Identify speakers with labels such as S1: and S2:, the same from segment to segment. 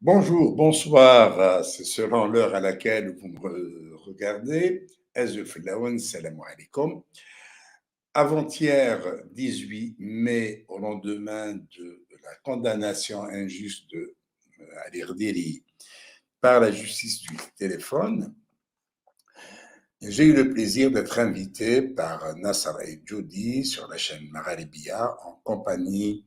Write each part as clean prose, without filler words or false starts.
S1: Bonjour, bonsoir, c'est selon l'heure à laquelle vous me regardez. Salam alaikum. Avant-hier, 18 mai, au lendemain de la condamnation injuste de Ali Rdiri par la justice du téléphone, j'ai eu le plaisir d'être invité par Nasser El-Joudi sur la chaîne Magharibia en compagnie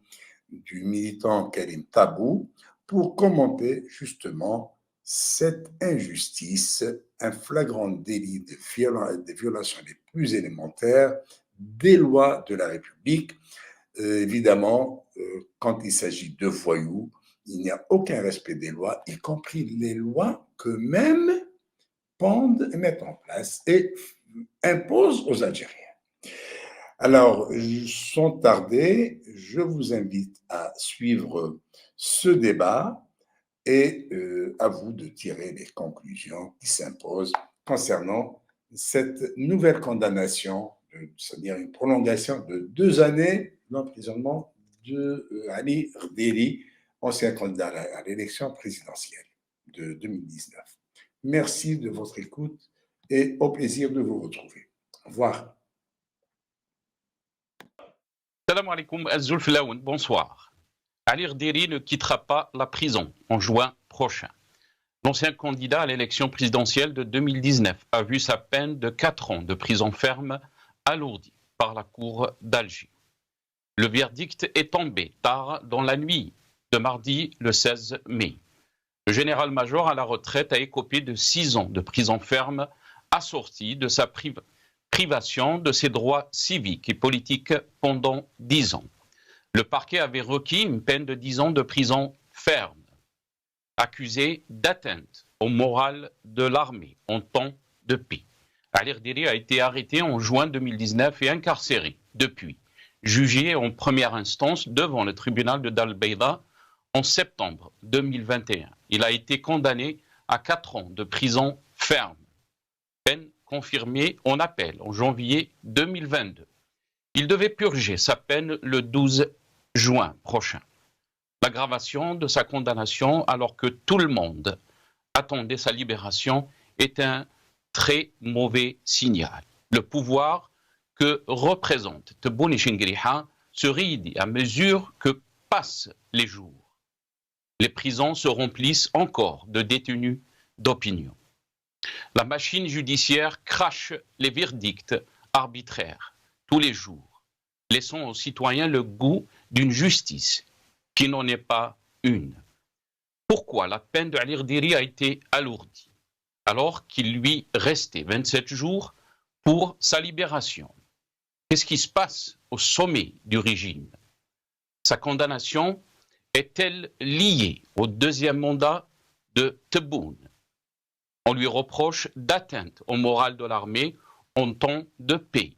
S1: du militant Karim Tabou pour commenter justement cette injustice, un flagrant délit de violation les plus élémentaires des lois de la République. Évidemment, quand il s'agit de voyous, il n'y a aucun respect des lois, y compris les lois qu'eux-mêmes pendent et mettent en place et imposent aux Algériens. Alors, sans tarder, je vous invite à suivre ce débat et à vous de tirer les conclusions qui s'imposent concernant cette nouvelle condamnation, c'est-à-dire une prolongation de 2 années d'emprisonnement de Ali Rderi, ancien candidat à l'élection présidentielle de 2019. Merci de votre écoute et au plaisir de vous retrouver. Au revoir.
S2: Salam alaikum, Azulflaoun, bonsoir. Ali Rderi ne quittera pas la prison en juin prochain. L'ancien candidat à l'élection présidentielle de 2019 a vu sa peine de 4 ans de prison ferme alourdie par la cour d'Alger. Le verdict est tombé tard dans la nuit de mardi le 16 mai. Le général-major à la retraite a écopé de 6 ans de prison ferme assorti de sa privation de ses droits civiques et politiques pendant 10 ans. Le parquet avait requis une peine de 10 ans de prison ferme, accusé d'atteinte au moral de l'armée en temps de paix. Ali Rderi a été arrêté en juin 2019 et incarcéré depuis, jugé en première instance devant le tribunal de Dal Beida en septembre 2021. Il a été condamné à 4 ans de prison ferme, peine confirmée en appel en janvier 2022. Il devait purger sa peine le 12 juin prochain. L'aggravation de sa condamnation, alors que tout le monde attendait sa libération, est un très mauvais signal. Le pouvoir que représente Tebboune Chengriha se réduit à mesure que passent les jours. Les prisons se remplissent encore de détenus d'opinion. La machine judiciaire crache les verdicts arbitraires tous les jours, laissant aux citoyens le goût d'une justice qui n'en est pas une. Pourquoi la peine de Ali Rderi a été alourdie alors qu'il lui restait 27 jours pour sa libération? Qu'est-ce qui se passe au sommet du régime? Sa condamnation est-elle liée au deuxième mandat de Tebboune? On lui reproche d'atteinte au moral de l'armée en temps de paix.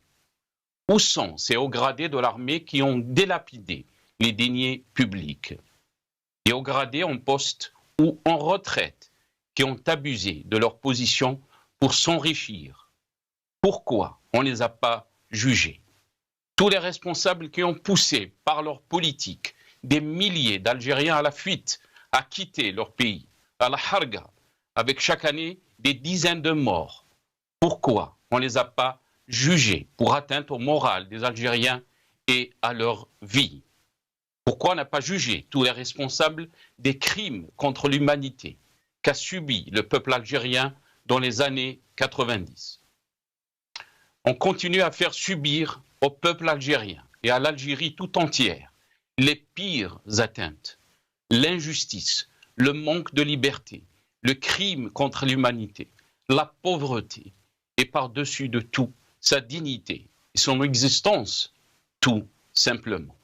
S2: Où sont ces hauts gradés de l'armée qui ont délapidé les deniers publics? Les hauts gradés en poste ou en retraite qui ont abusé de leur position pour s'enrichir. Pourquoi on ne les a pas jugés? Tous les responsables qui ont poussé par leur politique des milliers d'Algériens à la fuite, à quitter leur pays, à la harga, avec chaque année des dizaines de morts. Pourquoi on ne les a pas jugés pour atteinte au moral des Algériens et à leur vie? Pourquoi on n'a pas jugé tous les responsables des crimes contre l'humanité qu'a subi le peuple algérien dans les années 90? On continue à faire subir au peuple algérien et à l'Algérie tout entière les pires atteintes, l'injustice, le manque de liberté, le crime contre l'humanité, la pauvreté et par-dessus de tout, sa dignité et son existence, tout simplement.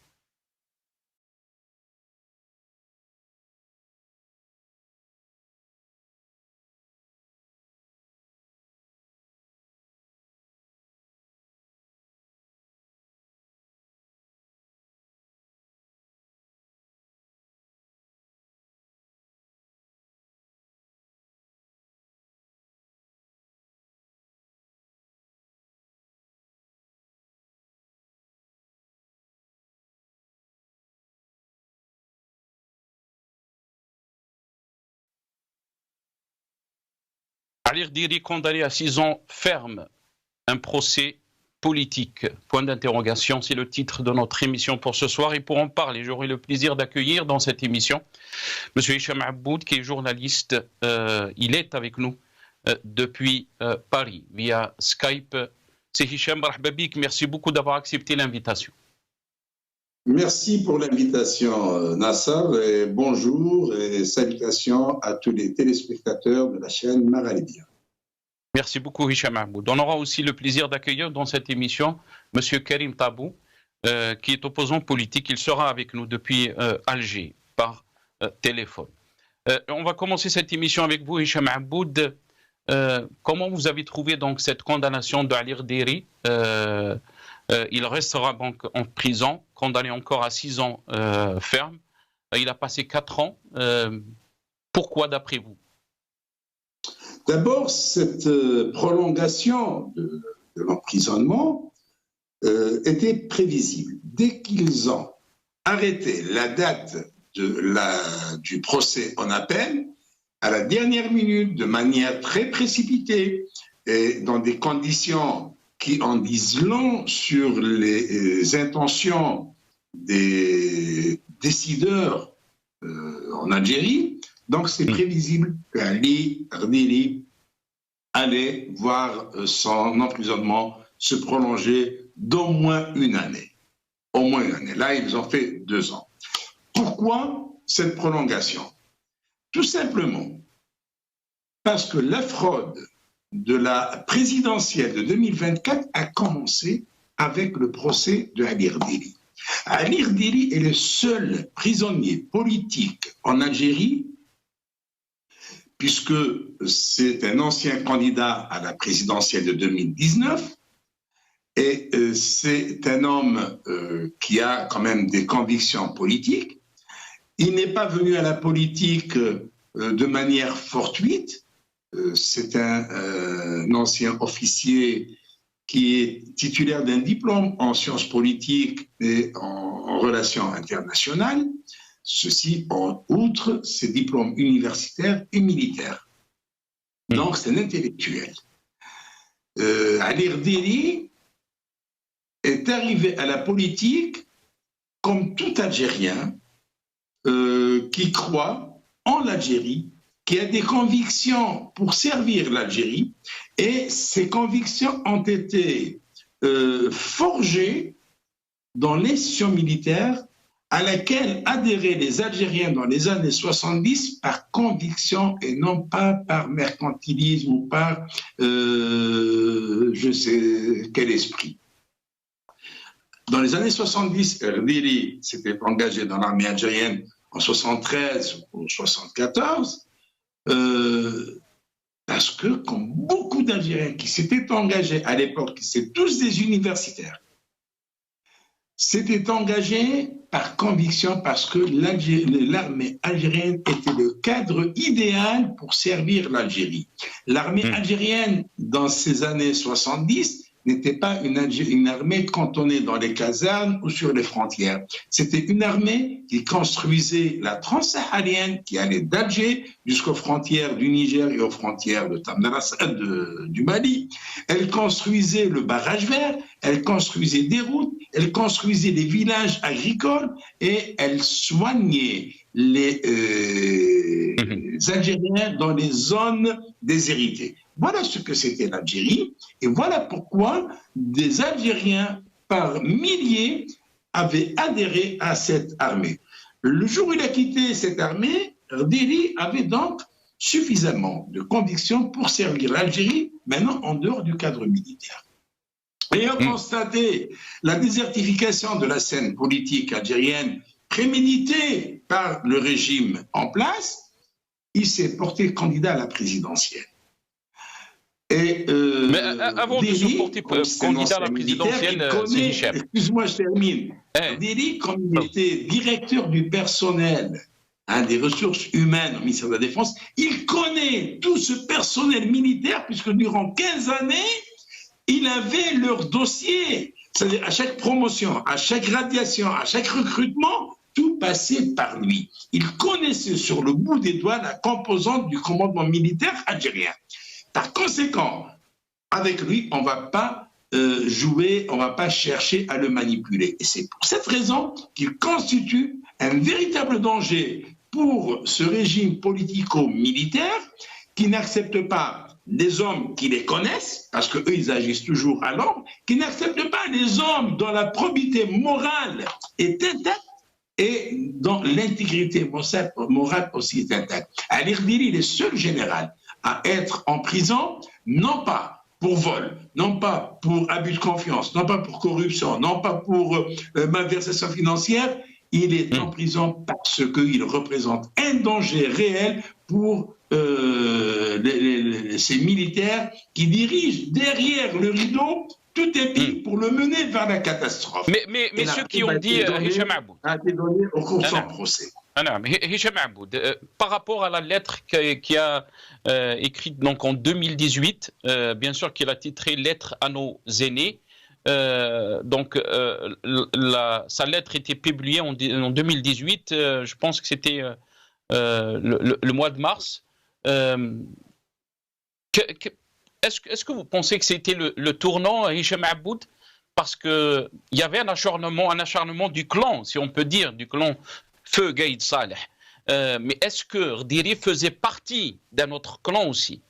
S2: Ali Rdiri condamné à 6 ans ferme, un procès politique. Point d'interrogation, c'est le titre de notre émission pour ce soir. Et pour en parler, j'aurai le plaisir d'accueillir dans cette émission M. Hicham Aboud, qui est journaliste. Il est avec nous depuis Paris, via Skype. C'est Hicham Rahbabik, merci beaucoup d'avoir accepté l'invitation.
S1: Merci pour l'invitation, Nassar, et bonjour et salutations à tous les téléspectateurs de la chaîne Maralibia.
S2: Merci beaucoup, Hicham Aboud. On aura aussi le plaisir d'accueillir dans cette émission M. Karim Tabou, qui est opposant politique. Il sera avec nous depuis Alger, par téléphone. On va commencer cette émission avec vous, Hicham Aboud. Comment vous avez trouvé donc cette condamnation de Ali Rdiri? Il restera donc en prison, condamné encore à 6 ans ferme. Il a passé 4 ans. Pourquoi, d'après vous?
S1: D'abord, cette prolongation de l'emprisonnement était prévisible. Dès qu'ils ont arrêté la date du procès en appel, à la dernière minute, de manière très précipitée, et dans des conditions qui en disent long sur les intentions des décideurs en Algérie. Donc c'est prévisible qu'Ali Rdiri allait voir son emprisonnement se prolonger d'au moins une année. Au moins une année. Là, ils ont fait 2 ans. Pourquoi cette prolongation? Tout simplement parce que la fraude de la présidentielle de 2024 a commencé avec le procès de Ali Rdiri. Ali Rdiri est le seul prisonnier politique en Algérie, puisque c'est un ancien candidat à la présidentielle de 2019, et c'est un homme qui a quand même des convictions politiques. Il n'est pas venu à la politique de manière fortuite. C'est un ancien officier qui est titulaire d'un diplôme en sciences politiques et en relations internationales. Ceci en outre ses diplômes universitaires et militaires. Donc c'est un intellectuel. Ali Rdiri est arrivé à la politique comme tout Algérien qui croit en l'Algérie, qui a des convictions pour servir l'Algérie, et ces convictions ont été forgées dans l'institution militaire à laquelle adhéraient les Algériens dans les années 70 par conviction et non pas par mercantilisme ou par je sais quel esprit. Dans les années 70, Rdiri s'était engagé dans l'armée algérienne en 73 ou 74, parce que, comme beaucoup d'Algériens qui s'étaient engagés à l'époque, c'est tous des universitaires, s'étaient engagés par conviction parce que l'armée algérienne était le cadre idéal pour servir l'Algérie. L'armée algérienne, dans ces années 70, n'était pas une armée cantonnée dans les casernes ou sur les frontières. C'était une armée qui construisait la transsaharienne qui allait d'Alger jusqu'aux frontières du Niger et aux frontières du Mali. Elle construisait le barrage vert, elle construisait des routes, elle construisait des villages agricoles et elle soignait les Algériens dans les zones déshéritées. Voilà ce que c'était l'Algérie et voilà pourquoi des Algériens par milliers avaient adhéré à cette armée. Le jour où il a quitté cette armée, Rdiri avait donc suffisamment de conviction pour servir l'Algérie, maintenant en dehors du cadre militaire. Ayant constaté la désertification de la scène politique algérienne préméditée par le régime en place, il s'est porté candidat à la présidentielle. Et,
S2: mais avant de se porter candidat à la présidentielle,
S1: excuse-moi, je termine. Rdiri, comme il était directeur du personnel, des ressources humaines au ministère de la Défense, il connaît tout ce personnel militaire, puisque durant 15 années, il avait leur dossier. C'est-à-dire à chaque promotion, à chaque radiation, à chaque recrutement, tout passait par lui. Il connaissait sur le bout des doigts la composante du commandement militaire algérien. Par conséquent, avec lui, on ne va pas jouer, on ne va pas chercher à le manipuler. Et c'est pour cette raison qu'il constitue un véritable danger pour ce régime politico-militaire qui n'accepte pas des hommes qui les connaissent, parce qu'eux, ils agissent toujours à l'ombre, qui n'acceptent pas des hommes dont la probité morale est intacte et dont l'intégrité morale aussi est intacte. Ali Rdiri est le seul général à être en prison, non pas pour vol, non pas pour abus de confiance, non pas pour corruption, non pas pour malversation financière. Il est en prison parce qu'il représente un danger réel pour ces militaires qui dirigent derrière le rideau tout épi pour le mener vers la catastrophe.
S2: Mais ceux qui ont dit, Hicham Aboud,
S1: a été donné au cours de son procès.
S2: Hicham Aboud, par rapport à la lettre qui a écrite donc en 2018, bien sûr qu'il a titré Lettre à nos aînés. Sa lettre était publiée en 2018, je pense que c'était le mois de mars. Est-ce que vous pensez que c'était le tournant, Hicham Aboud, parce qu'il y avait un acharnement du clan, si on peut dire, du clan Feu Gaïd Saleh. Mais est-ce que Rdiri faisait partie d'un autre clan aussi?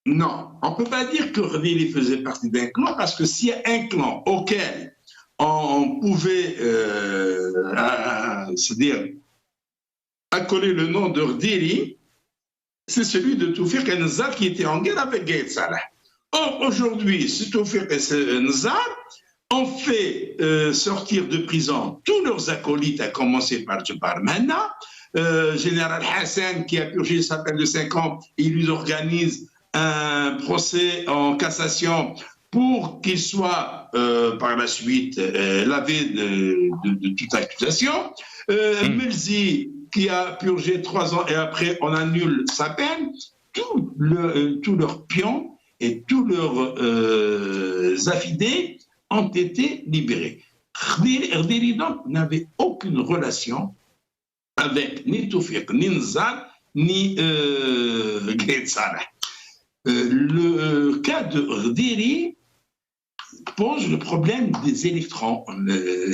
S1: Non, on ne peut pas dire que Rdiri faisait partie d'un clan, parce que s'il y a un clan auquel on pouvait c'est-à-dire accoler le nom de Rdiri, c'est celui de Toufik Nzar qui était en guerre avec Gaïd Saleh. Or, aujourd'hui, ce Toufik Nzar ont fait sortir de prison tous leurs acolytes, à commencer par Djebar Menna, général Hassan qui a purgé sa peine de 5 ans, il lui organise un procès en cassation pour qu'il soit par la suite lavé de toute accusation. Melzi qui a purgé 3 ans et après on annule sa peine. Tous leurs pions et tous leurs affidés ont été libérés. Rdiri donc n'avait aucune relation avec ni Toufik, ni Nzar, ni Gaïd Saleh. Le cas de Rdiri pose le problème des électrons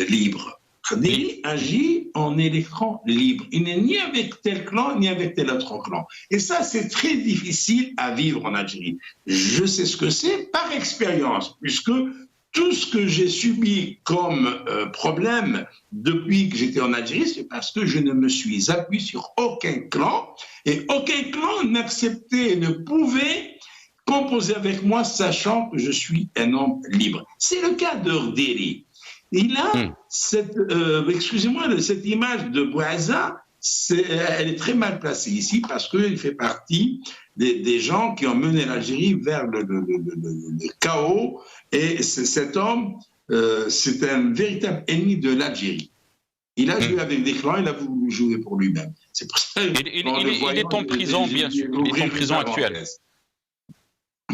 S1: libres. Rdiri agit en électrons libres. Il n'est ni avec tel clan, ni avec tel autre clan. Et ça, c'est très difficile à vivre en Algérie. Je sais ce que c'est par expérience, puisque tout ce que j'ai subi comme problème depuis que j'étais en Algérie, c'est parce que je ne me suis appuyé sur aucun clan, et aucun clan n'acceptait, ne pouvait composer avec moi, sachant que je suis un homme libre. C'est le cas de Rdiri. Il a cette image de Bouaza, elle est très mal placée ici parce qu'il fait partie des gens qui ont mené l'Algérie vers le chaos. Et cet homme, c'est un véritable ennemi de l'Algérie. Il a joué avec des clans, il a voulu jouer pour lui-même. C'est pour ça
S2: il est en prison, bien sûr. Il est en prison actuelle.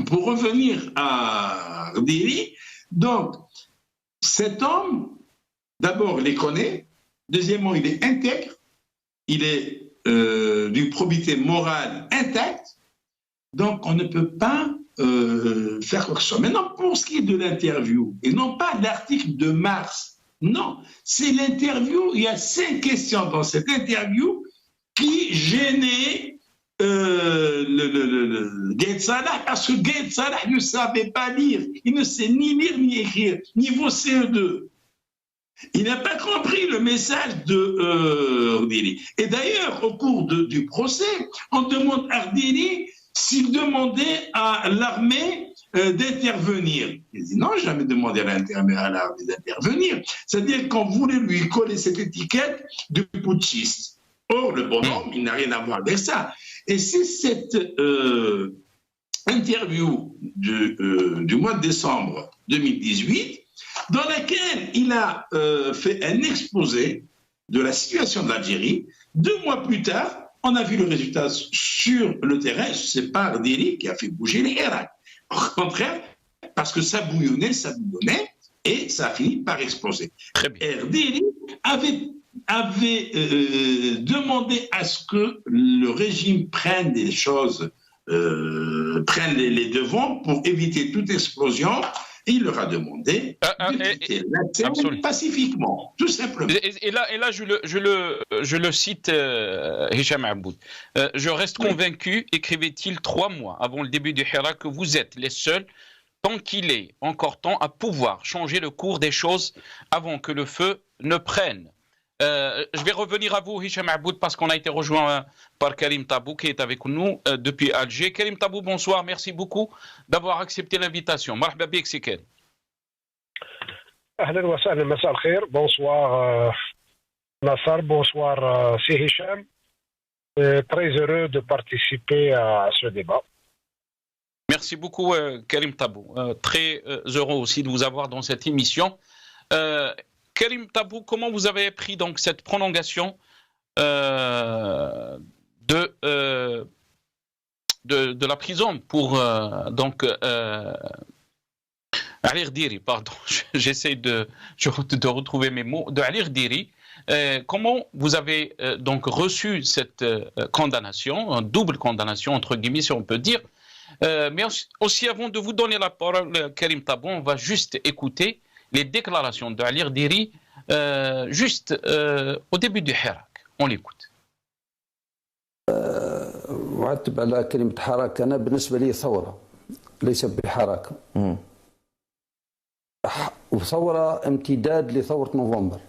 S1: Pour revenir à Rdiri, donc, cet homme, d'abord, il les connaît. Deuxièmement, il est intègre. Il est d'une probité morale intacte. Donc, on ne peut pas faire quoi que ce soit. Maintenant, pour ce qui est de l'interview, et non pas l'article de mars, non, c'est l'interview. Il y a 5 questions dans cette interview qui gênaient Gaïd Saleh, parce que Gaïd Saleh ne savait pas lire. Il ne sait ni lire ni écrire. Niveau CE2. Il n'a pas compris le message de Rdiri. Et d'ailleurs, au cours du procès, on demande à Rdiri s'il demandait à l'armée d'intervenir. Il dit non, jamais demandé à l'armée d'intervenir. C'est-à-dire qu'on voulait lui coller cette étiquette de putschiste. Or, le bonhomme, il n'a rien à voir avec ça. Et c'est cette interview du mois de décembre 2018 dans laquelle il a fait un exposé de la situation de l'Algérie. 2 mois plus tard, on a vu le résultat sur le terrain. Ce n'est pas Rdiri qui a fait bouger les Irak. Au contraire, parce que ça bouillonnait, et ça a fini par exploser. Rdiri avait demandé à ce que le régime prenne des choses prennent les devants pour éviter toute explosion. Et il leur a demandé de quitter la scène pacifiquement, tout simplement.
S2: Et là je le cite, Hicham Aboud. Je reste convaincu, écrivait-il 3 mois avant le début du Hira, que vous êtes les seuls, tant qu'il est encore temps, à pouvoir changer le cours des choses avant que le feu ne prenne. Je vais revenir à vous, Hicham Aboud, parce qu'on a été rejoint par Karim Tabou, qui est avec nous depuis Alger. Karim Tabou, bonsoir, merci beaucoup d'avoir accepté l'invitation. Marhaba bik, c'est Karim.
S3: Ahlan wa sahlan, masa al-khair. Bonsoir Nassar, bonsoir c'est Hicham. Très heureux de participer à ce débat.
S2: Merci beaucoup, Karim Tabou. Très heureux aussi de vous avoir dans cette émission. Karim Tabou, comment vous avez pris donc cette prolongation de la prison pour Ali Rdiri, pardon, j'essaie de retrouver mes mots, de Ali Rdiri. Comment vous avez donc reçu cette condamnation, une double condamnation entre guillemets si on peut dire, mais aussi avant de vous donner la parole, Karim Tabou, on va juste écouter les déclarations de Ali Rdiri juste au début du Hirak. On l'écoute.
S4: وعتب على كلمة حراك. أنا بالنسبة لي ثورة ليس بحراك. وثورة امتداد لثورة نوفمبر،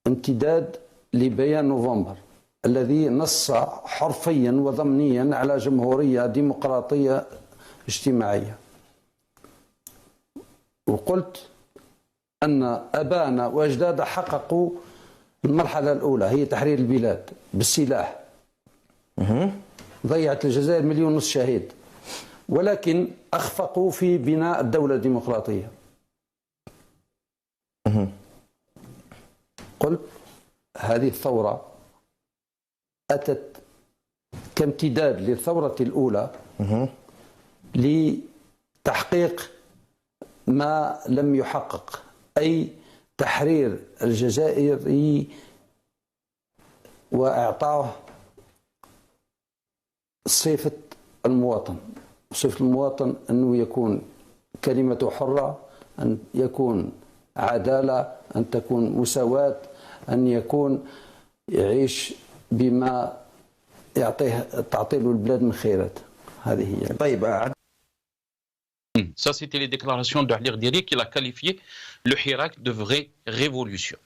S4: امتداد لبيان نوفمبر الذي نص حرفيا وضمنيا على جمهورية ديمقراطية اجتماعية. وقلت أن أبانا وأجدادنا حققوا المرحلة الأولى، هي تحرير البلاد بالسلاح. ضيعت الجزائر 1.5 مليون شهيد، ولكن أخفقوا في بناء الدولة الديمقراطية. قلت هذه الثورة أتت كامتداد للثورة الأولى لتحقيق ما لم يحقق، أي تحرير الجزائري وإعطائه صفة المواطن. صفة المواطن أنه يكون كلمته حرة، أن يكون عدالة، أن تكون مساواة، أن يكون يعيش بما تعطيه البلاد من خيرات. هذه هي.
S3: طيب.
S2: Ça, c'était les déclarations d'Ali Rdiri qui l'a qualifié le Hirak de vraie révolution.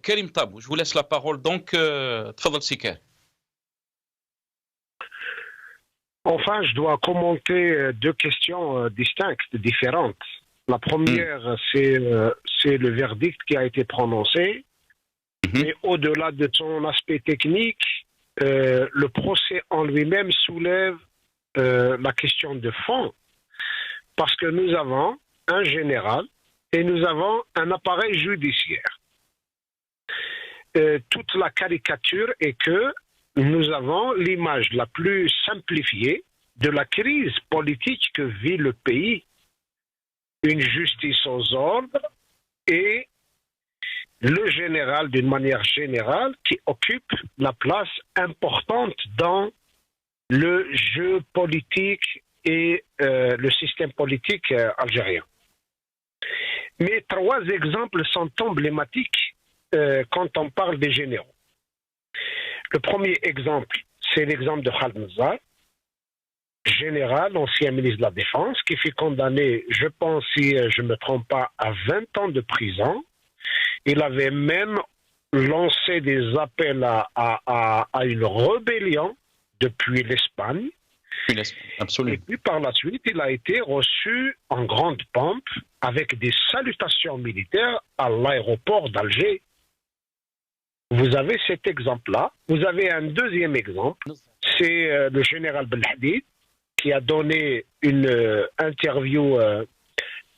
S2: Karim Tabou, je vous laisse la parole. Donc, Tfadal Sikar.
S3: Enfin, je dois commenter 2 questions distinctes, différentes. La première, c'est le verdict qui a été prononcé. Mais au-delà de son aspect technique, le procès en lui-même soulève la question de fond. Parce que nous avons un général et nous avons un appareil judiciaire. Toute la caricature est que nous avons l'image la plus simplifiée de la crise politique que vit le pays. Une justice aux ordres et le général, d'une manière générale, qui occupe la place importante dans le jeu politique et le système politique algérien. Mais 3 exemples sont emblématiques quand on parle des généraux. Le premier exemple, c'est l'exemple de Khaled Mzar, général, ancien ministre de la Défense, qui fut condamné, je pense, si je ne me trompe pas, à 20 ans de prison. Il avait même lancé des appels à une rébellion depuis l'Espagne.
S2: Absolument.
S3: Et puis par la suite, il a été reçu en grande pompe avec des salutations militaires à l'aéroport d'Alger. Vous avez cet exemple-là. Vous avez un deuxième exemple, c'est le général Belhadid qui a donné une interview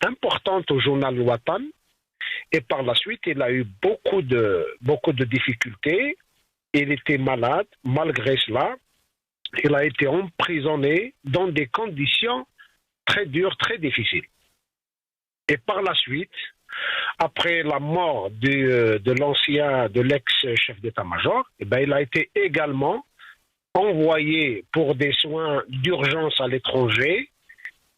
S3: importante au journal Watan. Et par la suite, il a eu beaucoup de difficultés. Il était malade. Malgré cela, il a été emprisonné dans des conditions très dures, très difficiles. Et par la suite, après la mort de l'ex-chef d'état-major, il a été également envoyé pour des soins d'urgence à l'étranger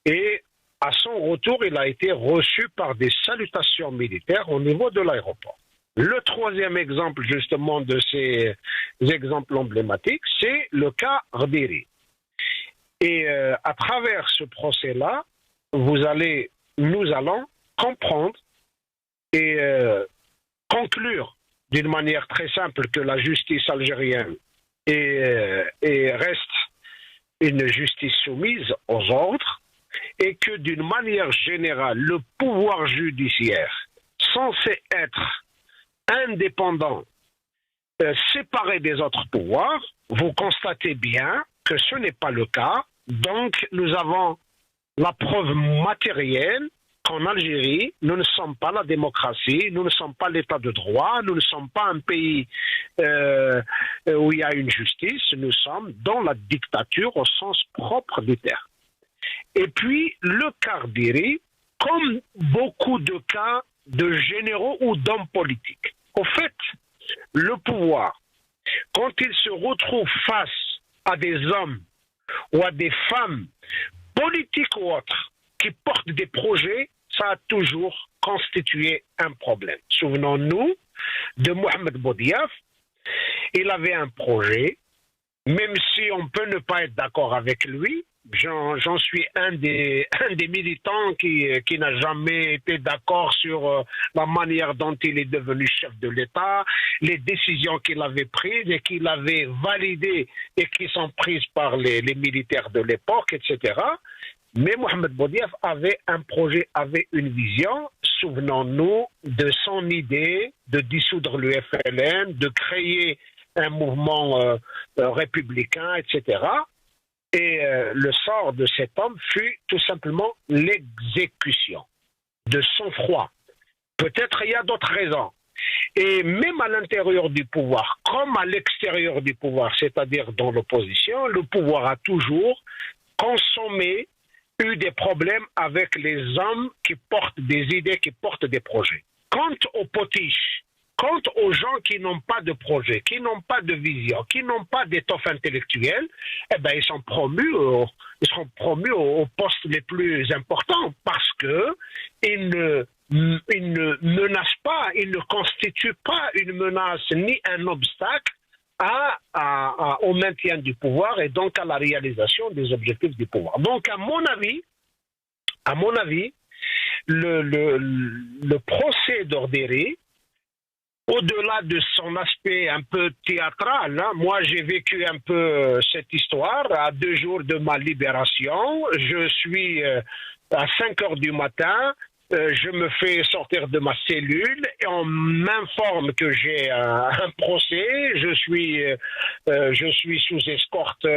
S3: et à son retour, il a été reçu par des salutations militaires au niveau de l'aéroport. Le troisième exemple, justement, de ces exemples emblématiques, c'est le cas Rdiri. Et à travers ce procès-là, nous allons comprendre et conclure d'une manière très simple que la justice algérienne reste une justice soumise aux ordres et que d'une manière générale, le pouvoir judiciaire, censé être indépendant, séparé des autres pouvoirs, vous constatez bien que ce n'est pas le cas. Donc, nous avons la preuve matérielle qu'en Algérie, nous ne sommes pas la démocratie, nous ne sommes pas l'état de droit, nous ne sommes pas un pays où il y a une justice, nous sommes dans la dictature au sens propre du terme. Et puis, le cas Rdiri, comme beaucoup de cas de généraux ou d'hommes politiques. Au fait, le pouvoir, quand il se retrouve face à des hommes ou à des femmes, politiques ou autres, qui portent des projets, ça a toujours constitué un problème. Souvenons-nous de Mohamed Boudiaf. Il avait un projet, même si on peut ne pas être d'accord avec lui. J'en suis un des militants qui n'a jamais été d'accord sur la manière dont il est devenu chef de l'État, les décisions qu'il avait prises et qu'il avait validées et qui sont prises par les militaires de l'époque, etc. Mais Mohamed Boudiaf avait un projet, avait une vision. Souvenons-nous de son idée de dissoudre le FLN, de créer un mouvement républicain, etc. Et le sort de cet homme fut tout simplement l'exécution de son froid. Peut-être il y a d'autres raisons. Et même à l'intérieur du pouvoir, comme à l'extérieur du pouvoir, c'est-à-dire dans l'opposition, le pouvoir a toujours consommé, eu des problèmes avec les hommes qui portent des idées, qui portent des projets. Quant aux potiches, quant aux gens qui n'ont pas de projet, qui n'ont pas de vision, qui n'ont pas d'étoffe intellectuelle, eh ben ils seront promus aux postes les plus importants parce que ils ne menacent pas, ils ne constituent pas une menace ni un obstacle au maintien du pouvoir et donc à la réalisation des objectifs du pouvoir. Donc à mon avis, le procès d'Orderi, au-delà de son aspect un peu théâtral, hein, moi j'ai vécu un peu cette histoire à 2 jours de ma libération. Je suis à 5 heures du matin, je me fais sortir de ma cellule et on m'informe que j'ai un procès. Je suis sous escorte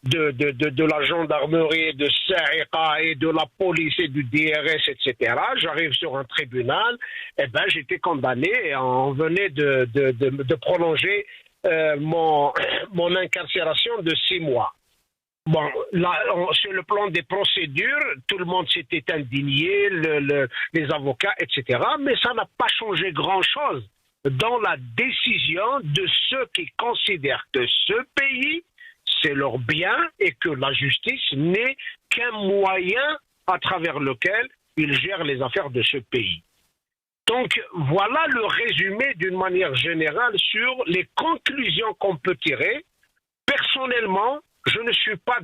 S3: de la gendarmerie, de Saïqa et de la police et du DRS, etc. J'arrive sur un tribunal. Eh ben, j'étais condamné et on venait de prolonger mon incarcération de 6 mois. Bon, là, sur le plan des procédures, tout le monde s'était indigné, les avocats, etc. Mais ça n'a pas changé grand-chose dans la décision de ceux qui considèrent que ce pays, c'est leur bien et que la justice n'est qu'un moyen à travers lequel ils gèrent les affaires de ce pays. Donc, voilà le résumé d'une manière générale sur les conclusions qu'on peut tirer. Personnellement, je ne suis pas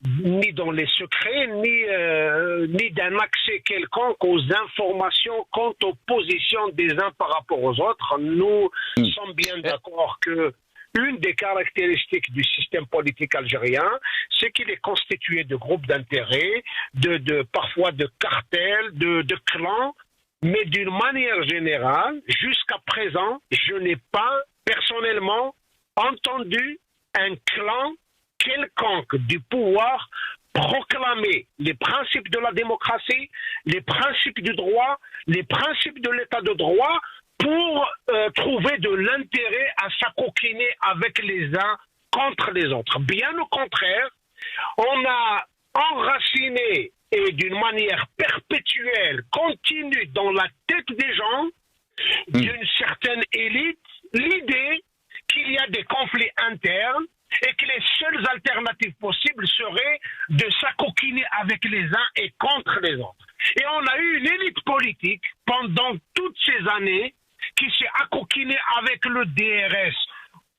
S3: ni dans les secrets, ni d'un accès quelconque aux informations quant aux positions des uns par rapport aux autres. Nous sommes bien d'accord que une des caractéristiques du système politique algérien, c'est qu'il est constitué de groupes d'intérêts, parfois de cartels, de clans, mais d'une manière générale, jusqu'à présent, je n'ai pas personnellement entendu un clan quelconque du pouvoir proclamer les principes de la démocratie, les principes du droit, les principes de l'état de droit pour trouver de l'intérêt à s'acoquiner avec les uns contre les autres. Bien au contraire, on a enraciné et d'une manière perpétuelle, continue dans la tête des gens, d'une certaine élite, l'idée qu'il y a des conflits internes et que les seules alternatives possibles seraient de s'acoquiner avec les uns et contre les autres. Et on a eu une élite politique pendant toutes ces années qui s'est accoquinée avec le DRS,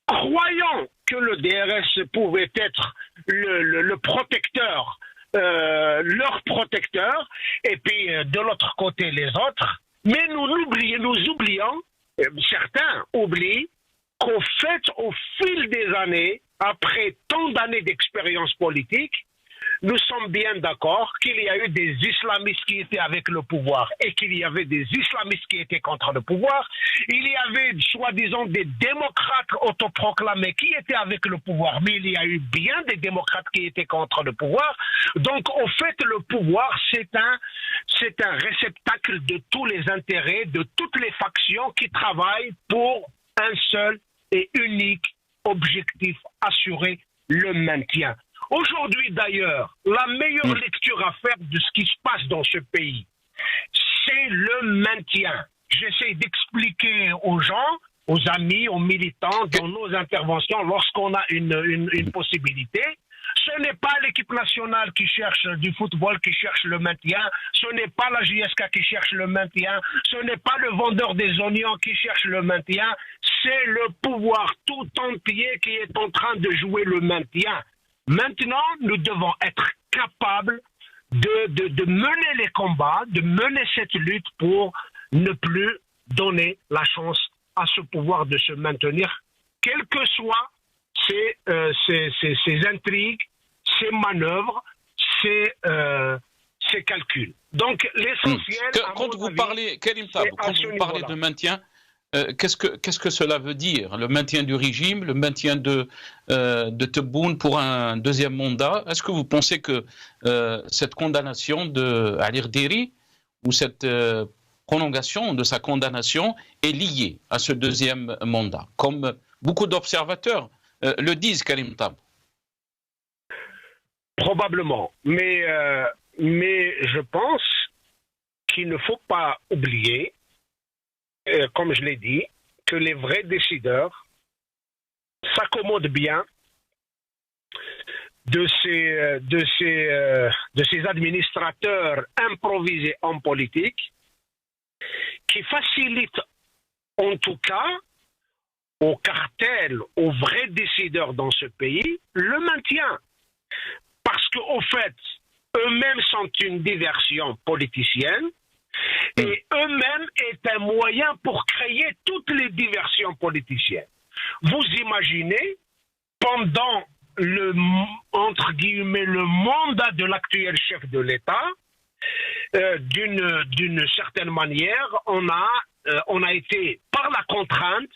S3: croyant que le DRS pouvait être le protecteur, leur protecteur, et puis de l'autre côté les autres. Mais nous oublions, certains oublient, qu'au fait, au fil des années, après tant d'années d'expérience politique, nous sommes bien d'accord qu'il y a eu des islamistes qui étaient avec le pouvoir et qu'il y avait des islamistes qui étaient contre le pouvoir. Il y avait, soi-disant, des démocrates autoproclamés qui étaient avec le pouvoir, mais il y a eu bien des démocrates qui étaient contre le pouvoir. Donc, au fait, le pouvoir, c'est un réceptacle de tous les intérêts, de toutes les factions qui travaillent pour un seul et unique objectif, assurer le maintien. Aujourd'hui, d'ailleurs, la meilleure lecture à faire de ce qui se passe dans ce pays, c'est le maintien. J'essaie d'expliquer aux gens, aux amis, aux militants, dans nos interventions, lorsqu'on a une possibilité. Ce n'est pas l'équipe nationale qui cherche du football, qui cherche le maintien. Ce n'est pas la JSK qui cherche le maintien. Ce n'est pas le vendeur des oignons qui cherche le maintien. C'est le pouvoir tout entier qui est en train de jouer le maintien. Maintenant, nous devons être capables de mener les combats, de mener cette lutte pour ne plus donner la chance à ce pouvoir de se maintenir, quelles que soient ces intrigues, ces manœuvres, ces calculs. Donc, l'essentiel...
S2: Quand vous parlez, Karim Tab, quand vous parlez de maintien, qu'est-ce que cela veut dire? Le maintien du régime, le maintien de Tebboune pour un deuxième mandat? Est-ce que vous pensez que cette condamnation de Ali Rderi ou cette prolongation de sa condamnation est liée à ce deuxième mandat, comme beaucoup d'observateurs le disent, Karim Tab?
S3: Probablement, mais je pense qu'il ne faut pas oublier, comme je l'ai dit, que les vrais décideurs s'accommodent bien de ces administrateurs improvisés en politique qui facilitent en tout cas aux cartels, aux vrais décideurs dans ce pays, le maintien. Parce qu'au fait, eux-mêmes sont une diversion politicienne et eux-mêmes est un moyen pour créer toutes les diversions politiciennes. Vous imaginez, pendant entre guillemets, le mandat de l'actuel chef de l'État, d'une certaine manière, on a été, par la contrainte,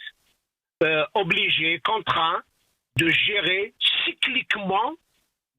S3: obligé, contraint de gérer cycliquement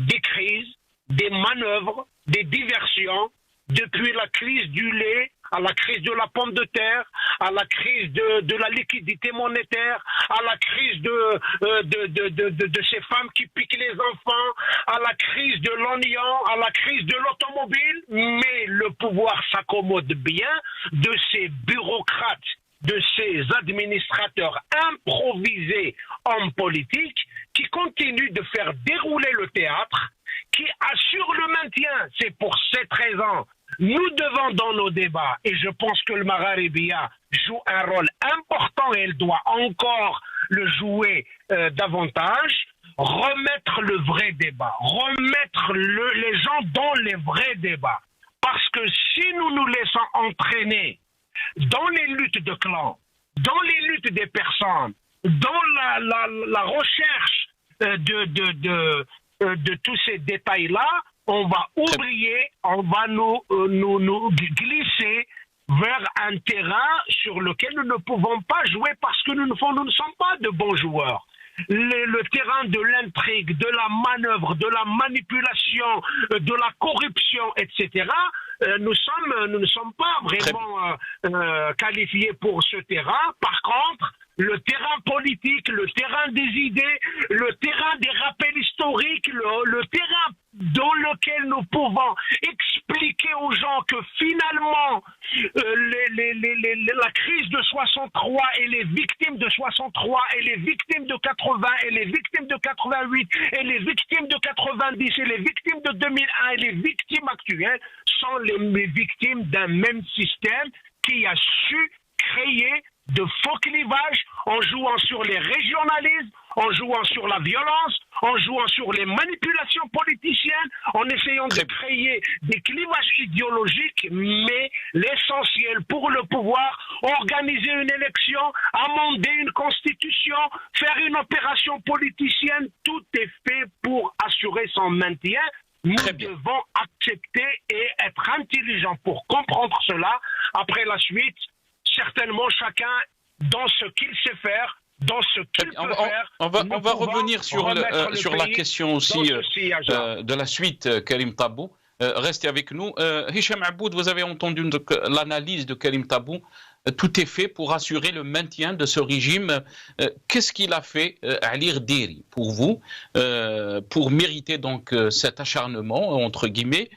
S3: des crises, des manœuvres, des diversions, depuis la crise du lait, à la crise de la pomme de terre, à la crise de la liquidité monétaire, à la crise de ces femmes qui piquent les enfants, à la crise de l'oignon, à la crise de l'automobile. Mais le pouvoir s'accommode bien de ces bureaucrates, de ces administrateurs improvisés en politique qui continuent de faire dérouler le théâtre, qui assurent le maintien. C'est pour cette raison, nous devons dans nos débats, et je pense que le Magharibia joue un rôle important et elle doit encore le jouer davantage, remettre le vrai débat, remettre les gens dans les vrais débats. Parce que si nous nous laissons entraîner dans les luttes de clans, dans les luttes des personnes, dans la recherche de tous ces détails-là, on va oublier, on va nous glisser vers un terrain sur lequel nous ne pouvons pas jouer parce que nous ne sommes pas de bons joueurs. Le terrain de l'intrigue, de la manœuvre, de la manipulation, de la corruption, etc., nous ne sommes pas vraiment qualifiés pour ce terrain. Par contre, le terrain politique, le terrain des idées, le terrain des rappels historiques, le terrain dans lequel nous pouvons exprimer expliquer aux gens que finalement la crise de 63 et les victimes de 63 et les victimes de 80 et les victimes de 88 et les victimes de 90 et les victimes de 2001 et les victimes actuelles sont les victimes d'un même système qui a su créer de faux clivages en jouant sur les régionalismes, en jouant sur la violence, en jouant sur les manipulations politiciennes, en essayant de créer des clivages idéologiques, mais l'essentiel pour le pouvoir, organiser une élection, amender une constitution, faire une opération politicienne, tout est fait pour assurer son maintien. Nous devons accepter et être intelligents pour comprendre cela. Après la suite, certainement chacun dans ce qu'il sait faire, dans ce qu'il peut faire.
S2: On va revenir sur la question aussi de la suite, Karim Tabou. Restez avec nous. Hicham Aboud, vous avez entendu l'analyse de Karim Tabou. Tout est fait pour assurer le maintien de ce régime. Qu'est-ce qu'il a fait, Ali Rdiri, pour vous, pour mériter donc cet acharnement, entre guillemets?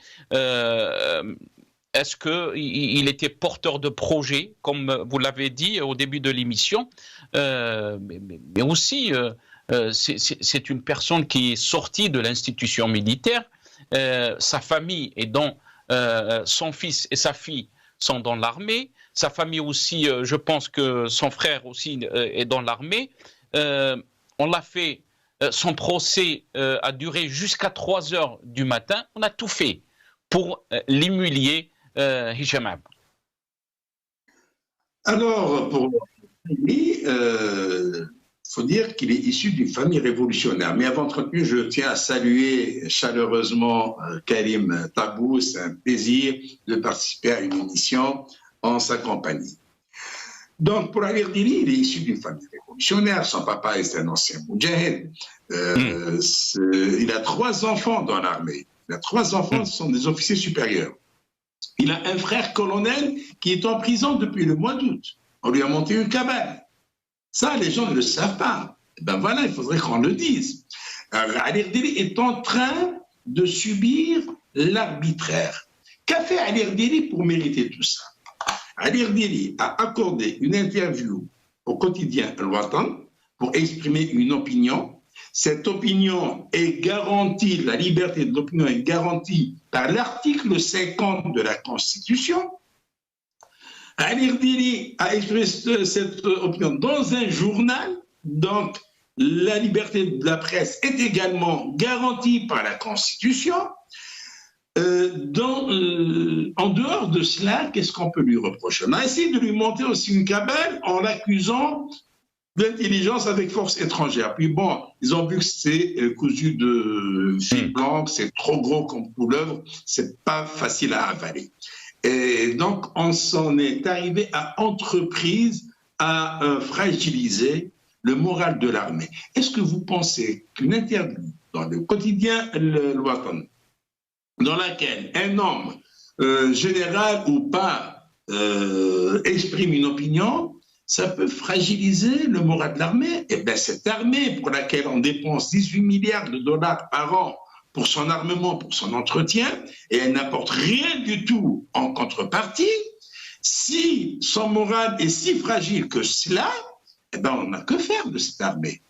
S2: Est-ce qu'il était porteur de projet, comme vous l'avez dit au début de l'émission, mais aussi c'est une personne qui est sortie de l'institution militaire, sa famille est dans, son fils et sa fille sont dans l'armée, sa famille aussi, je pense que son frère aussi est dans l'armée. On l'a fait, son procès a duré jusqu'à 3 heures du matin, on a tout fait pour l'humilier. Hicham Aboud.
S1: Alors, pour lui, faut dire qu'il est issu d'une famille révolutionnaire. Mais avant toute chose, je tiens à saluer chaleureusement Karim Tabou. C'est un plaisir de participer à une émission en sa compagnie. Donc, pour Ali Rdiri, il est issu d'une famille révolutionnaire. Son papa est un ancien moudjahid. Il a 3 enfants dans l'armée. Il a 3 enfants, ce sont des officiers supérieurs. Il a un frère colonel qui est en prison depuis le mois d'août. On lui a monté une cabane. Ça, les gens ne le savent pas. Ben voilà, il faudrait qu'on le dise. Ali Rdiri est en train de subir l'arbitraire. Qu'a fait Ali Rdiri pour mériter tout ça? Ali Rdiri a accordé une interview au quotidien Al-Watan pour exprimer une opinion. Cette opinion est garantie, la liberté de l'opinion est garantie par l'article 50 de la Constitution. Ali Rdiri a exprimé cette opinion dans un journal, donc la liberté de la presse est également garantie par la Constitution. En dehors de cela, qu'est-ce qu'on peut lui reprocher? On a essayé de lui monter aussi une cabane en l'accusant d'intelligence avec force étrangère. Puis bon, ils ont vu que c'est cousu de fil blanc, c'est trop gros comme couleuvre, c'est pas facile à avaler. Et donc, on s'en est arrivé à entreprise à fragiliser le moral de l'armée. Est-ce que vous pensez qu'une interview dans le quotidien Le Watan, dans laquelle un homme, général ou pas, exprime une opinion, ça peut fragiliser le moral de l'armée? Eh bien, cette armée pour laquelle on dépense 18 milliards de dollars par an pour son armement, pour son entretien, et elle n'apporte rien du tout en contrepartie, si son moral est si fragile que cela, eh bien, on n'a que faire de cette armée.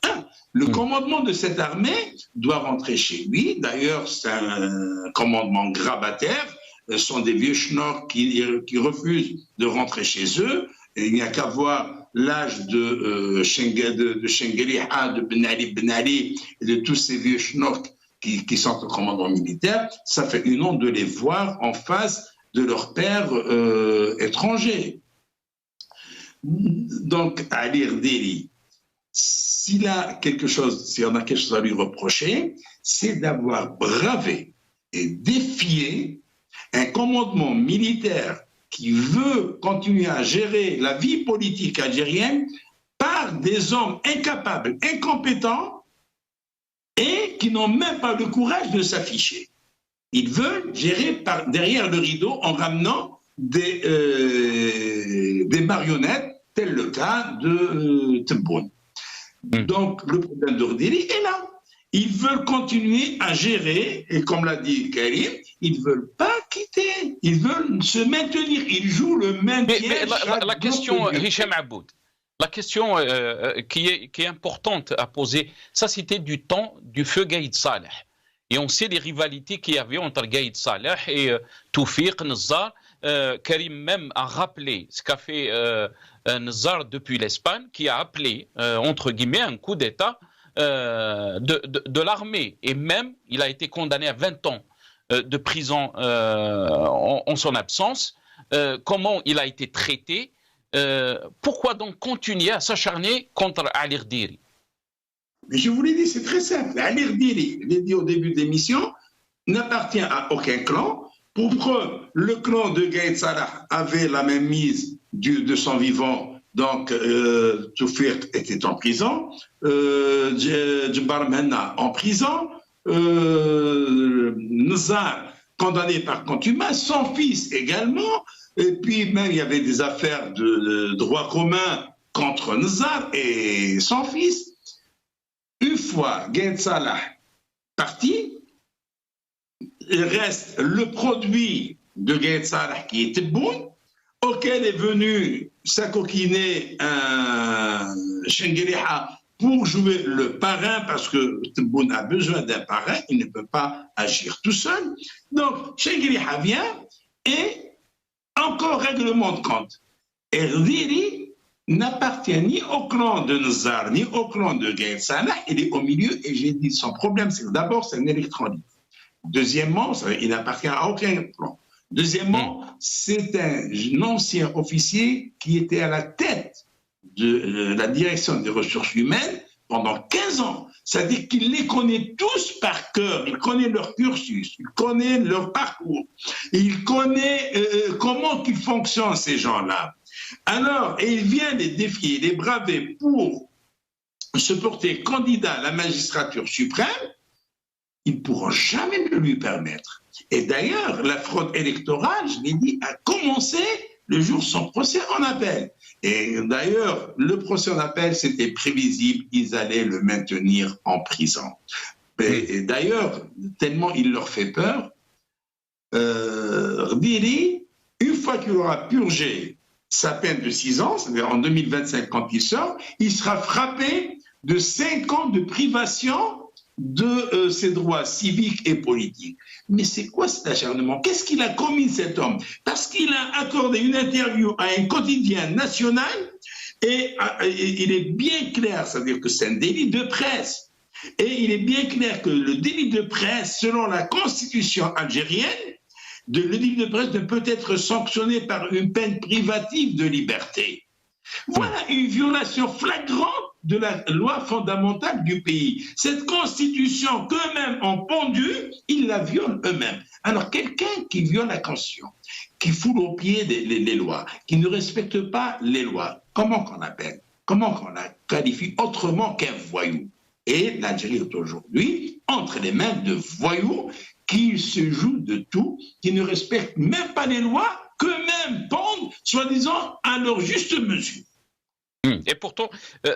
S1: Le commandement de cette armée doit rentrer chez lui. D'ailleurs, c'est un commandement grabataire. Ce sont des vieux schnorrs qui refusent de rentrer chez eux. Et il n'y a qu'à voir l'âge de Shengeliha, de Ben Ali et de tous ces vieux schnorrs qui sont au commandement militaire. Ça fait une honte de les voir en face de leur père étranger. Donc, Ali Rdiri, s'il a quelque chose, on a quelque chose à lui reprocher, c'est d'avoir bravé et défié un commandement militaire qui veut continuer à gérer la vie politique algérienne par des hommes incapables, incompétents et qui n'ont même pas le courage de s'afficher. Ils veulent gérer derrière le rideau en ramenant des marionnettes, tel le cas de Tebboune. Donc le problème de Rdiri est là. Ils veulent continuer à gérer, et comme l'a dit Karim, ils ne veulent pas quitter passer. Ils veulent se maintenir. Ils jouent le maintien.
S2: Mais la question, Hicham Aboud, la question qui est importante à poser, ça c'était du temps du feu Gaïd Saleh. Et on sait les rivalités qu'il y avait entre Gaïd Saleh et Toufiq Nezzar. Karim même a rappelé ce qu'a fait Nezzar depuis l'Espagne, qui a appelé, entre guillemets, un coup d'État de l'armée. Et même, il a été condamné à 20 ans de prison en son absence. Comment il a été traité? Pourquoi donc continuer à s'acharner contre Ali Rdiri?
S1: Mais je vous l'ai dit, c'est très simple. Ali Rdiri, je l'ai dit au début de l'émission, n'appartient à aucun clan. Pour preuve, le clan de Gaïd Salah avait la même mise de son vivant. Donc, Toufiq était en prison, Djebbar Menna en prison, Nezzar condamné par contumace, son fils également, et puis même il y avait des affaires de droit commun contre Nezzar et son fils. Une fois Gaïd Salah parti, il reste le produit de Gaïd Salah qui était bon, auquel est venu s'acoquiner un Chengueliha pour jouer le parrain, parce que Tebboune a besoin d'un parrain, il ne peut pas agir tout seul. Donc Chengueliha vient et encore règlement de compte. Et Rdiri n'appartient ni au clan de Nezzar, ni au clan de Gaïd Salah, il est au milieu, et j'ai dit son problème, c'est que d'abord c'est un électrolyte. Deuxièmement, il n'appartient à aucun clan. Deuxièmement, c'est un ancien officier qui était à la tête de la direction des ressources humaines pendant 15 ans. C'est-à-dire qu'il les connaît tous par cœur, il connaît leur cursus, il connaît leur parcours, il connaît comment ils fonctionnent, ces gens-là. Alors, et il vient les défier, les braver pour se porter candidat à la magistrature suprême. Ils ne pourront jamais le lui permettre. Et d'ailleurs, la fraude électorale, je l'ai dit, a commencé le jour de son procès en appel. Et d'ailleurs, le procès en appel, c'était prévisible, ils allaient le maintenir en prison. Et d'ailleurs, tellement il leur fait peur, Rdiri, une fois qu'il aura purgé sa peine de 6 ans, c'est-à-dire en 2025 quand il sort, il sera frappé de 5 ans de privation de ses droits civiques et politiques. Mais c'est quoi cet acharnement? Qu'est-ce qu'il a commis, cet homme? Parce qu'il a accordé une interview à un quotidien national et il est bien clair, c'est-à-dire que c'est un délit de presse. Et il est bien clair que le délit de presse, selon la constitution algérienne, le délit de presse ne peut être sanctionné par une peine privative de liberté. Voilà une violation flagrante de la loi fondamentale du pays. Cette constitution qu'eux-mêmes ont pondue, ils la violent eux-mêmes. Alors quelqu'un qui viole la constitution, qui foule aux pieds les lois, qui ne respecte pas les lois, comment qu'on appelle? Comment qu'on la qualifie autrement qu'un voyou? Et l'Algérie est aujourd'hui entre les mains de voyous qui se jouent de tout, qui ne respectent même pas les lois qu'eux-mêmes pondent, soi-disant à leur juste mesure.
S2: Et pourtant,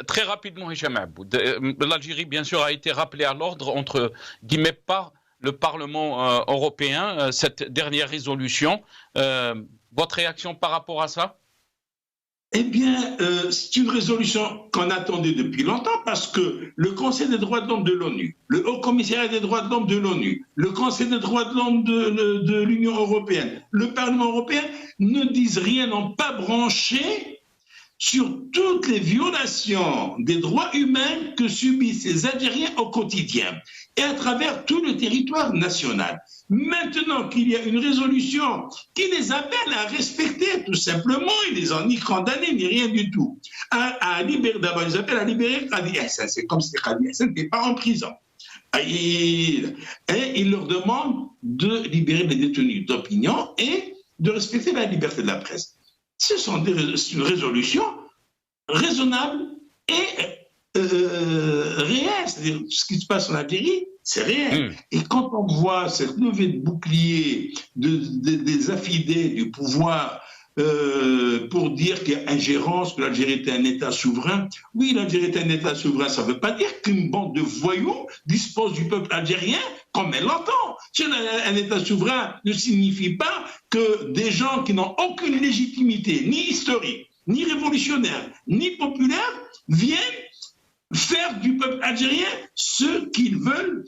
S2: très rapidement, Hicham Aboud, l'Algérie, bien sûr, a été rappelée à l'ordre, entre guillemets, par le Parlement européen, cette dernière résolution. Votre réaction par rapport à ça?
S1: Eh bien, c'est une résolution qu'on attendait depuis longtemps parce que le Conseil des droits de l'homme de l'ONU, le Haut Commissariat des droits de l'homme de l'ONU, le Conseil des droits de l'homme de l'Union européenne, le Parlement européen ne disent rien, n'ont pas branché sur toutes les violations des droits humains que subissent les Algériens au quotidien et à travers tout le territoire national. Maintenant qu'il y a une résolution qui les appelle à respecter tout simplement, ils les ont ni condamnés ni rien du tout, à libérer, d'abord ils appellent à libérer Qadi Hassan, c'est comme si Qadi Hassan n'était pas en prison. Et ils leur demandent de libérer les détenus d'opinion et de respecter la liberté de la presse. Ce sont des résolutions raisonnables et réelles. C'est-à-dire, ce qui se passe en Algérie, c'est réel. Et quand on voit cette levée de bouclier des affidés du pouvoir pour dire qu'il y a ingérence, que l'Algérie est un État souverain, oui, l'Algérie est un État souverain, ça ne veut pas dire qu'une bande de voyous dispose du peuple algérien comme elle l'entend. Un État souverain ne signifie pas
S5: que des gens qui n'ont aucune légitimité, ni historique, ni révolutionnaire, ni populaire, viennent faire du peuple algérien ce qu'ils veulent.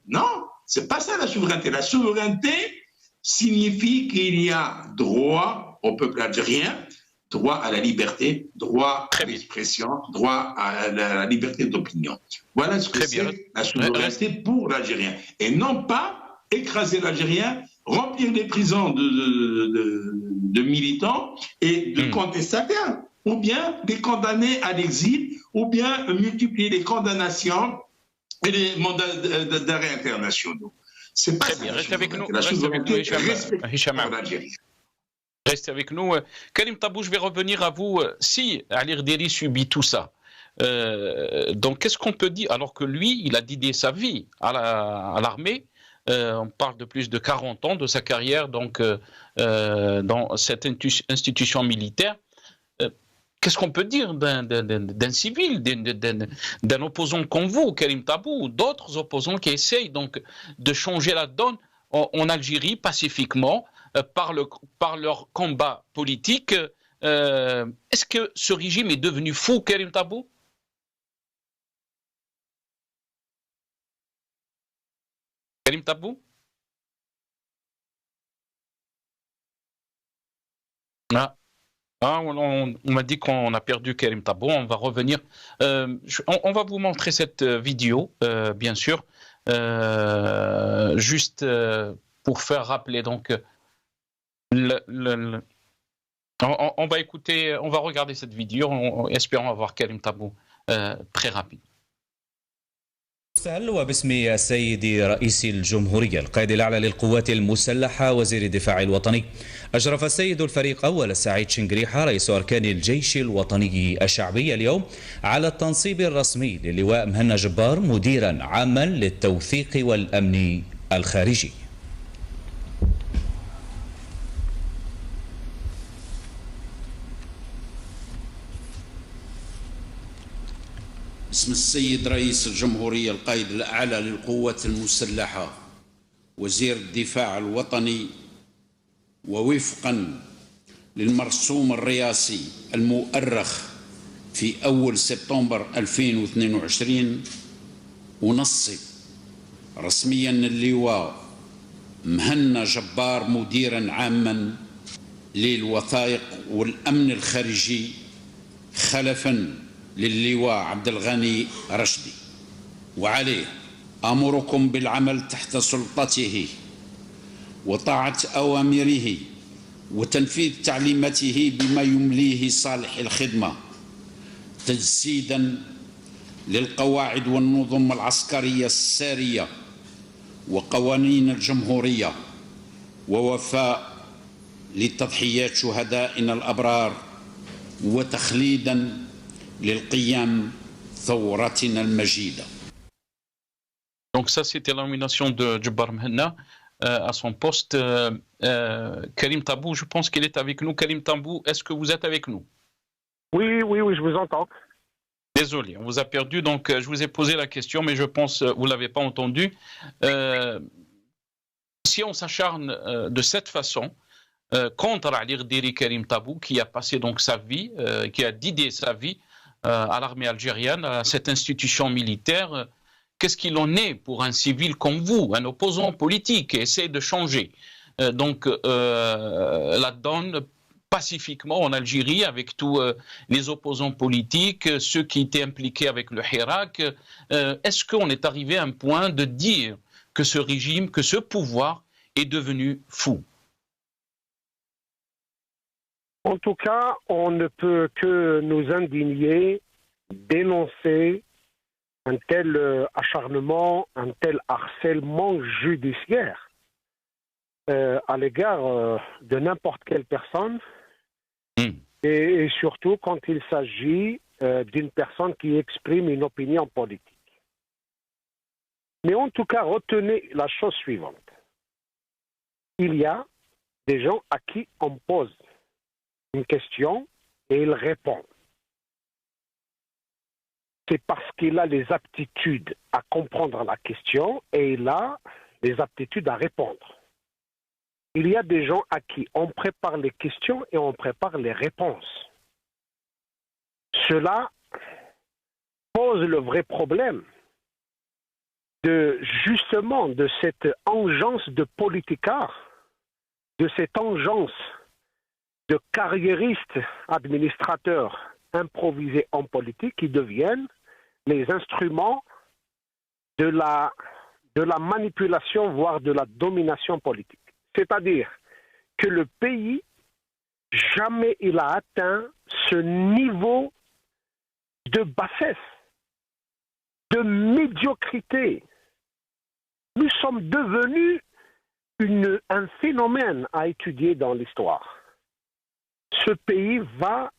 S5: Non, c'est pas ça la souveraineté. La souveraineté signifie qu'il y a droit au peuple algérien, droit à la liberté, droit à l'expression, droit à la liberté d'opinion. Voilà ce que c'est la souveraineté pour l'Algérien. Et non pas écraser l'Algérien, remplir les prisons de militants et de contestataires, ou bien les condamner à l'exil, ou bien multiplier les condamnations et les mandats d'arrêt internationaux. C'est pas ça.
S2: Restez avec nous.
S5: La souveraineté
S2: Hicham.
S5: pour l'Algérie.
S2: Restez avec nous. Karim Tabou, je vais revenir à vous. Si Ali Rderi subit tout ça, donc qu'est-ce qu'on peut dire, alors que lui, il a dédié sa vie à l'armée, on parle de plus de 40 ans de sa carrière donc, dans cette institution militaire. Qu'est-ce qu'on peut dire d'un civil, d'un opposant comme vous, Karim Tabou, ou d'autres opposants qui essayent donc de changer la donne en Algérie pacifiquement par leur combat politique? Est-ce que ce régime est devenu fou, Karim Tabou? Karim Tabou? On m'a dit qu'on a perdu Karim Tabou. On va revenir. On va vous montrer cette vidéo, bien sûr, juste pour faire rappeler. Donc, on va écouter, on va regarder cette vidéo. Espérons avoir Karim Tabou très rapide.
S6: وباسم السيد رئيس الجمهورية القائد الأعلى للقوات المسلحة وزير الدفاع الوطني أشرف السيد الفريق أول سعيد شنقريحة رئيس أركان الجيش الوطني الشعبي اليوم على التنصيب الرسمي للواء مهنا جبار مديرا عاما للتوثيق والأمن الخارجي.
S7: باسم السيد رئيس الجمهورية القائد الأعلى للقوات المسلحة وزير الدفاع الوطني ووفقا للمرسوم الرئاسي المؤرخ في أول سبتمبر 2022 ونصب رسميا اللواء مهنا جبار مديرا عاما للوثائق والأمن الخارجي خلفا للواء عبد الغني رشدي، وعليه أمركم بالعمل تحت سلطته وطاعة أوامره وتنفيذ تعليماته بما يمليه صالح الخدمة تجسيدا للقواعد والنظم العسكرية السارية وقوانين الجمهورية ووفاء لتضحيات شهدائنا الأبرار وتخليدا للقيام ثورتنا المجيدة.
S2: Donc ça c'était la nomination de Djabbar Mhenna à son poste. Karim Tabou, je pense qu'il est avec nous. Karim Tabou, est-ce que vous êtes avec nous?
S3: Oui, je vous entends.
S2: Désolé, on vous a perdu, donc je vous ai posé la question, mais je pense que vous ne l'avez pas entendu. Si on s'acharne de cette façon contre Ali Rderi Karim Tabou, qui a passé donc sa vie, qui a dédié sa vie à l'armée algérienne, à cette institution militaire, qu'est-ce qu'il en est pour un civil comme vous, un opposant politique qui essaie de changer donc la donne pacifiquement en Algérie avec tous les opposants politiques, ceux qui étaient impliqués avec le Hirak? Est-ce qu'on est arrivé à un point de dire que ce régime, que ce pouvoir est devenu fou?
S3: En tout cas, on ne peut que nous indigner, dénoncer un tel acharnement, un tel harcèlement judiciaire à l'égard de n'importe quelle personne, et surtout quand il s'agit d'une personne qui exprime une opinion politique. Mais en tout cas, retenez la chose suivante. Il y a des gens à qui on pose une question et il répond. C'est parce qu'il a les aptitudes à comprendre la question et il a les aptitudes à répondre. il y a des gens à qui on prépare les questions et on prépare les réponses. Cela pose le vrai problème justement de cette engeance de politicard, de cette engeance de carriéristes administrateurs improvisés en politique qui deviennent les instruments de la manipulation, voire de la domination politique. C'est-à-dire que le pays, jamais il a atteint ce niveau de bassesse, de médiocrité. Nous sommes devenus un phénomène à étudier dans l'histoire. Ce pays va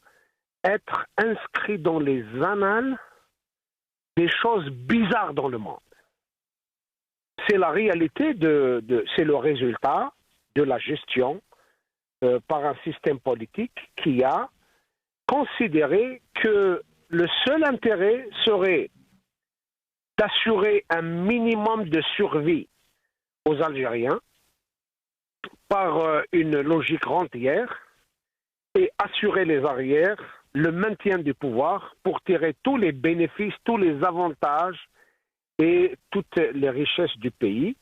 S3: être inscrit dans les annales des choses bizarres dans le monde. C'est la réalité, c'est le résultat de la gestion par un système politique qui a considéré que le seul intérêt serait d'assurer un minimum de survie aux Algériens par une logique rentière et assurer les arrières, le maintien du pouvoir pour tirer tous les bénéfices, tous les avantages et toutes les richesses du pays.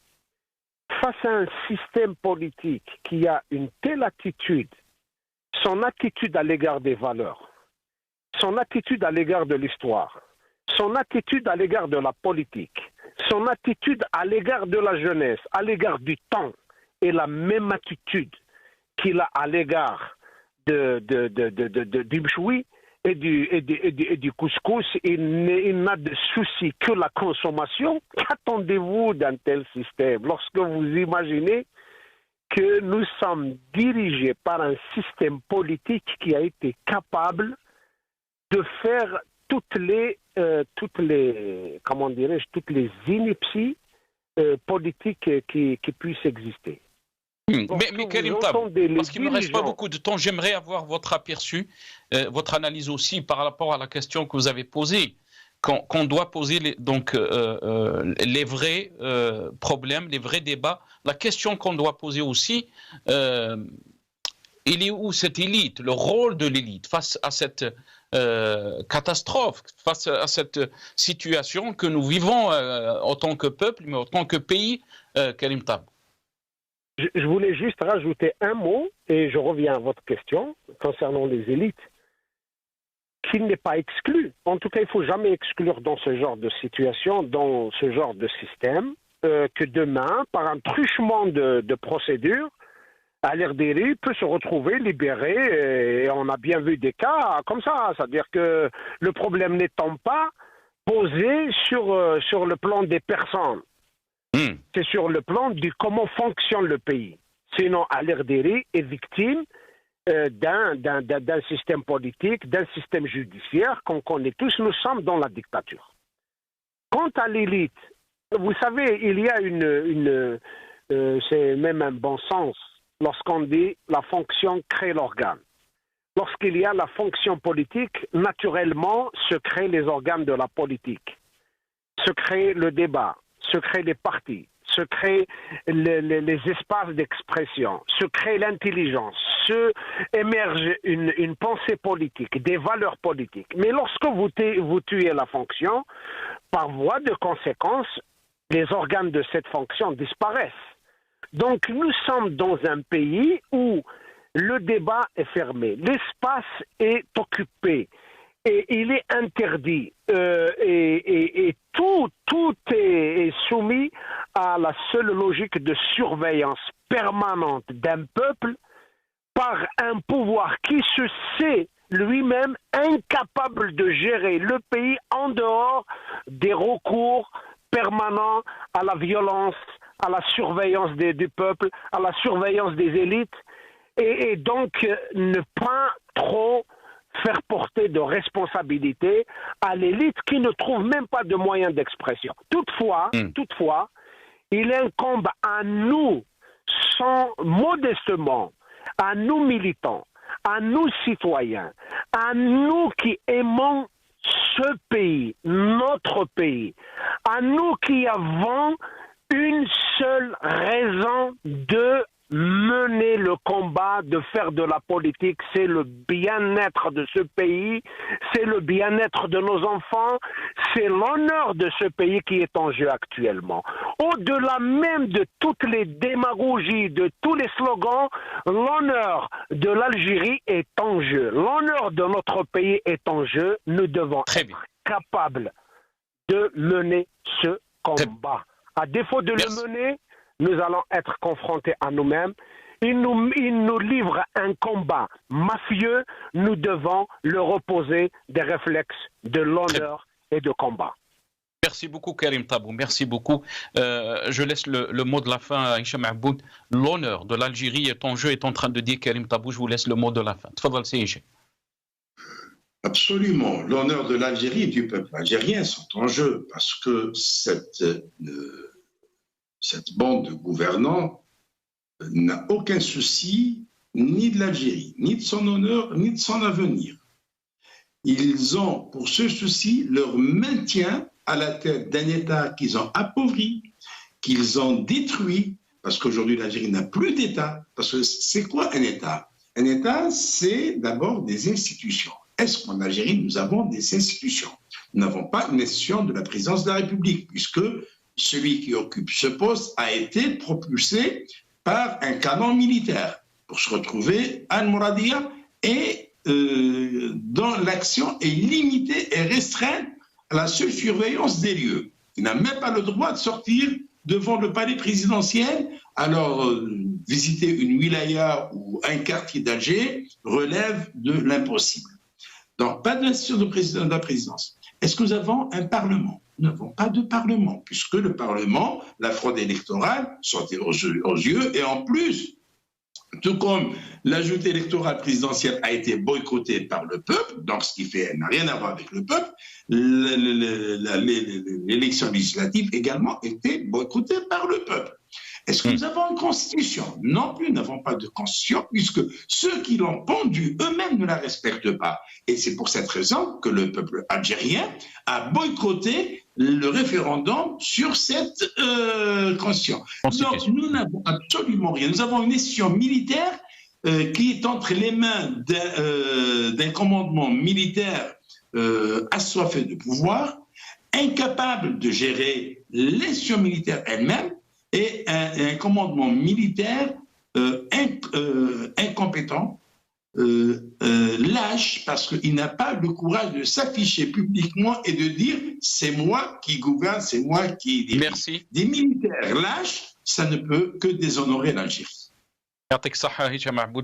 S3: Face à un système politique qui a une telle attitude, son attitude à l'égard des valeurs, son attitude à l'égard de l'histoire, son attitude à l'égard de la politique, son attitude à l'égard de la jeunesse, à l'égard du temps, et la même attitude qu'il a à l'égard du mchoui et du couscous, il n'a de souci que la consommation. Qu'attendez-vous d'un tel système lorsque vous imaginez que nous sommes dirigés par un système politique qui a été capable de faire toutes les inepties politiques qui puissent exister.
S2: Mais Karim Tab, parce qu'il ne me reste pas beaucoup de temps, j'aimerais avoir votre aperçu, votre analyse aussi par rapport à la question que vous avez posée, qu'on doit poser les vrais problèmes, les vrais débats. La question qu'on doit poser aussi, il est où cette élite, le rôle de l'élite face à cette catastrophe, face à cette situation que nous vivons en tant que peuple, mais en tant que pays, Karim Tab.
S3: Je voulais juste rajouter un mot, et je reviens à votre question concernant les élites, qui n'est pas exclu. En tout cas, il ne faut jamais exclure dans ce genre de situation, dans ce genre de système, que demain, par un truchement de procédure, Al Erderi peut se retrouver libéré, et on a bien vu des cas comme ça. C'est-à-dire que le problème n'étant pas posé sur le plan des personnes, c'est sur le plan de comment fonctionne le pays. Sinon, Al Erderi est victime d'un système politique, d'un système judiciaire qu'on connaît tous. Nous sommes dans la dictature. Quant à l'élite, vous savez, il y a c'est même un bon sens lorsqu'on dit la fonction crée l'organe. Lorsqu'il y a la fonction politique, naturellement se créent les organes de la politique, se crée le débat, se créent les partis, se créent les espaces d'expression, se crée l'intelligence, se émerge une pensée politique, des valeurs politiques. Mais lorsque vous tuez la fonction, par voie de conséquence, les organes de cette fonction disparaissent. Donc nous sommes dans un pays où le débat est fermé, l'espace est occupé, et il est interdit, et tout est soumis à la seule logique de surveillance permanente d'un peuple par un pouvoir qui se sait lui-même incapable de gérer le pays en dehors des recours permanents à la violence, à la surveillance du peuple, à la surveillance des élites, et donc ne pas trop faire porter de responsabilité à l'élite qui ne trouve même pas de moyens d'expression. Toutefois, il incombe à nous, modestement, à nous militants, à nous citoyens, à nous qui aimons ce pays, notre pays, à nous qui avons une seule raison de mener le combat, de faire de la politique. C'est le bien-être de ce pays, c'est le bien-être de nos enfants, c'est l'honneur de ce pays qui est en jeu actuellement. Au-delà même de toutes les démagogies, de tous les slogans, l'honneur de l'Algérie est en jeu. L'honneur de notre pays est en jeu. Nous devons être capables de mener ce combat. À défaut de le mener, nous allons être confrontés à nous-mêmes. Il nous livre un combat mafieux. Nous devons le reposer des réflexes de l'honneur et de combat.
S2: Merci beaucoup Karim Tabou, merci beaucoup. Je laisse le mot de la fin à Hicham Aboud. L'honneur de l'Algérie est en jeu, est en train de dire Karim Tabou. Je vous laisse le mot de la fin. Tfadal c'est Hicham.
S5: Absolument. L'honneur de l'Algérie et du peuple algérien sont en jeu parce que cette bande de gouvernants n'a aucun souci ni de l'Algérie, ni de son honneur, ni de son avenir. Ils ont pour ce souci leur maintien à la tête d'un État qu'ils ont appauvri, qu'ils ont détruit, parce qu'aujourd'hui l'Algérie n'a plus d'État. Parce que c'est quoi un État? Un État, c'est d'abord des institutions. Est-ce qu'en Algérie, nous avons des institutions? Nous n'avons pas une institution de la présidence de la République, puisque celui qui occupe ce poste a été propulsé par un canon militaire pour se retrouver à Al-Mouradia et dont l'action est limitée et restreinte à la seule surveillance des lieux. Il n'a même pas le droit de sortir devant le palais présidentiel. Alors, visiter une wilaya ou un quartier d'Alger relève de l'impossible. Donc, pas d'institution de la présidence. Est-ce que nous avons un parlement? Nous n'avons pas de parlement, puisque le parlement, la fraude électorale, sortait aux yeux, et en plus, tout comme l'ajout électoral présidentiel a été boycotté par le peuple, donc ce qui fait n'a rien à voir avec le peuple, l'élection législative également était boycottée par le peuple. Est-ce que nous avons une constitution? Non plus, nous n'avons pas de constitution, puisque ceux qui l'ont pondue eux-mêmes ne la respectent pas. Et c'est pour cette raison que le peuple algérien a boycotté le référendum sur cette constitution. Donc nous n'avons absolument rien. Nous avons une institution militaire qui est entre les mains d'un commandement militaire assoiffé de pouvoir, incapable de gérer l'institution militaire elle-même, et un commandement militaire incompétent, lâche, parce qu'il n'a pas le courage de s'afficher publiquement et de dire « c'est moi qui gouverne, c'est moi qui dirige ».
S2: Merci.
S5: Des militaires lâches, ça ne peut que déshonorer l'Algérie.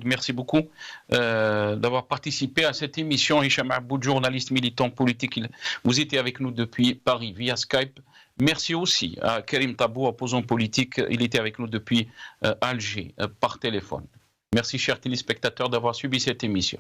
S2: Merci beaucoup d'avoir participé à cette émission. Hicham Aboud, journaliste militant politique, vous étiez avec nous depuis Paris via Skype. Merci aussi à Karim Tabou, opposant politique, il était avec nous depuis Alger par téléphone. Merci chers téléspectateurs d'avoir suivi cette émission.